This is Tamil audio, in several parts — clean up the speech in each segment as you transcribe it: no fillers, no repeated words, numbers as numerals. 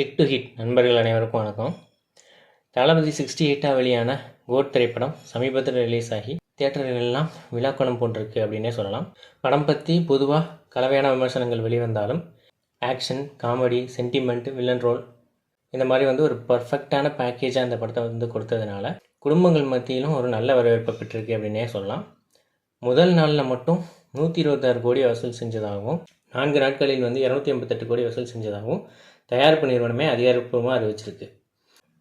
கிளிக் டு ஹிட் நண்பர்கள் அனைவருக்கும் வணக்கம். தளபதி 68 வெளியான கோட் திரைப்படம் சமீபத்தில் ரிலீஸ் ஆகி தியேட்டர்களெல்லாம் விழாக்கோலம் போன்றிருக்கு அப்படின்னே சொல்லலாம். படம் பற்றி பொதுவாக கலவையான விமர்சனங்கள் வெளிவந்தாலும் action, comedy, sentiment, villain role இந்த மாதிரி ஒரு பர்ஃபெக்டான பேக்கேஜாக அந்த படத்தை கொடுத்ததுனால குடும்பங்கள் மத்தியிலும் ஒரு நல்ல வரவேற்பை பெற்றிருக்கு அப்படின்னே சொல்லலாம். முதல் நாளில் மட்டும் 126 கோடி வசூல் செஞ்சதாகவும் 4 நாட்களில் 288 கோடி வசூல் செஞ்சதாகவும் தயாரிப்பு நிறுவனமே அதிகாரப்பூர்வமாக அறிவிச்சிருக்கு.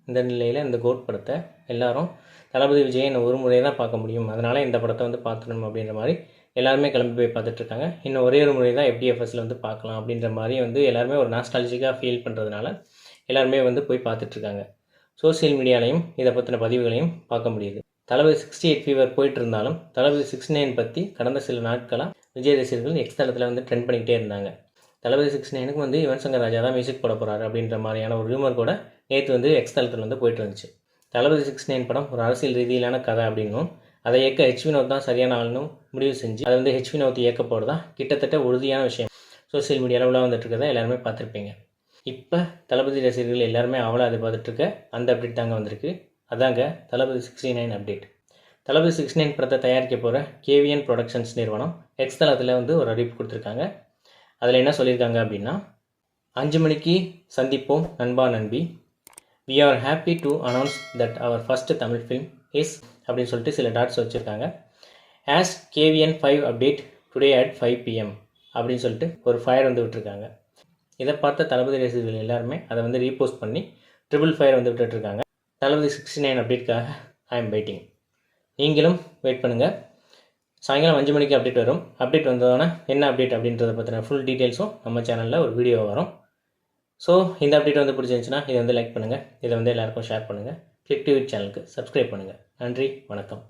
இந்த நிலையில் இந்த கோட் படத்தை எல்லாரும் தளபதி விஜயை இன்னும் ஒரு முறை தான் பார்க்க முடியும், அதனால் இந்த படத்தை பார்த்துடணும் அப்படின்ற மாதிரி எல்லாருமே கிளம்பி போய் பார்த்துட்ருக்காங்க. இன்னும் ஒரே ஒரு முறை தான் FDFSல பார்க்கலாம் அப்படின்ற மாதிரி எல்லாருமே ஒரு நாஸ்டாலஜிக்காக ஃபீல் பண்ணுறதுனால எல்லாருமே போய் பார்த்துட்ருக்காங்க. சோசியல் மீடியாலையும் இதை பற்றின பதிவுகளையும் பார்க்க முடியுது. தளபதி 68 ஃபீவர் போயிட்டு இருந்தாலும் தளபதி 69 பற்றி கடந்த சில நாட்களாக விஜய் ரசிகர்கள் எக்ஸ் தளத்தில் ட்ரெண்ட் பண்ணிக்கிட்டே இருந்தாங்க. தளபதி 69க்கு யுவன் சங்கர் ராஜா தான் மியூசிக் போட போகிறாரு அப்படின்ற மாதிரியான ஒரு ரூமர் கூட நேற்று எக்ஸ் தளத்தில் போயிட்டு இருந்துச்சு. தளபதி 69 படம் ஒரு அரசியல் ரீதியிலான கதை அப்படின்னும் அதை இயக்க H வினோத் தான் சரியான ஆளுன்னு முடிவு செஞ்சு அதை H வினோத் இயக்க போகிறதா கிட்டத்தட்ட உறுதியான விஷயம் சோசியல் மீடியாவில் உள்ள வந்துட்டுருக்கதை எல்லாருமே பார்த்துருப்பீங்க. இப்போ தளபதி ரசிகர்கள் எல்லாருமே அவளை எதிர்பார்த்துட்ருக்க அந்த அப்டேட் தாங்க வந்திருக்கு. அதாங்க தளபதி 69 அப்டேட். தளபதி 69 படத்தை தயாரிக்க போகிற KVN ப்ரொடக்ஷன்ஸ் நிறுவனம் எக்ஸ் தளத்தில் ஒரு அறிவிப்பு கொடுத்துருக்காங்க. அதில் என்ன சொல்லியிருக்காங்க அப்படின்னா, 5 மணிக்கு சந்திப்போம் நண்பா நண்பி, we are happy to announce that our first Tamil film is அப்படின்னு சொல்லிட்டு சில டாட்ஸ் வச்சுருக்காங்க. as KVN 5 update today at 5 PM அப்படின்னு சொல்லிட்டு ஒரு ஃபயர் விட்டுருக்காங்க. இதை பார்த்த தளபதி ரசிகர்கள் எல்லாருமே அதை ரீபோஸ்ட் பண்ணி ட்ரிபிள் ஃபயர் விட்டுட்ருக்காங்க. தளபதி 69 அப்டேட்காக ஐ எம் வெயிட்டிங். நீங்களும் வெயிட் பண்ணுங்கள். சாயங்காலம் 5 மணிக்கு அப்டேட் வரும். அப்டேட் வந்தோன்னா என்ன அப்டேட் அப்படின்றத பற்றின ஃபுல் டீட்டெயில்ஸும் நம்ம சேனலில் ஒரு வீடியோ வரும். ஸோ இந்த அப்டேட் பிடிச்சிருந்துச்சுன்னா இதை லைக் பண்ணுங்கள், இதை எல்லாருக்கும் ஷேர் பண்ணுங்கள். கிளிக் டு ஹிட் சேனலுக்கு சப்ஸ்கிரைப் பண்ணுங்கள். நன்றி, வணக்கம்.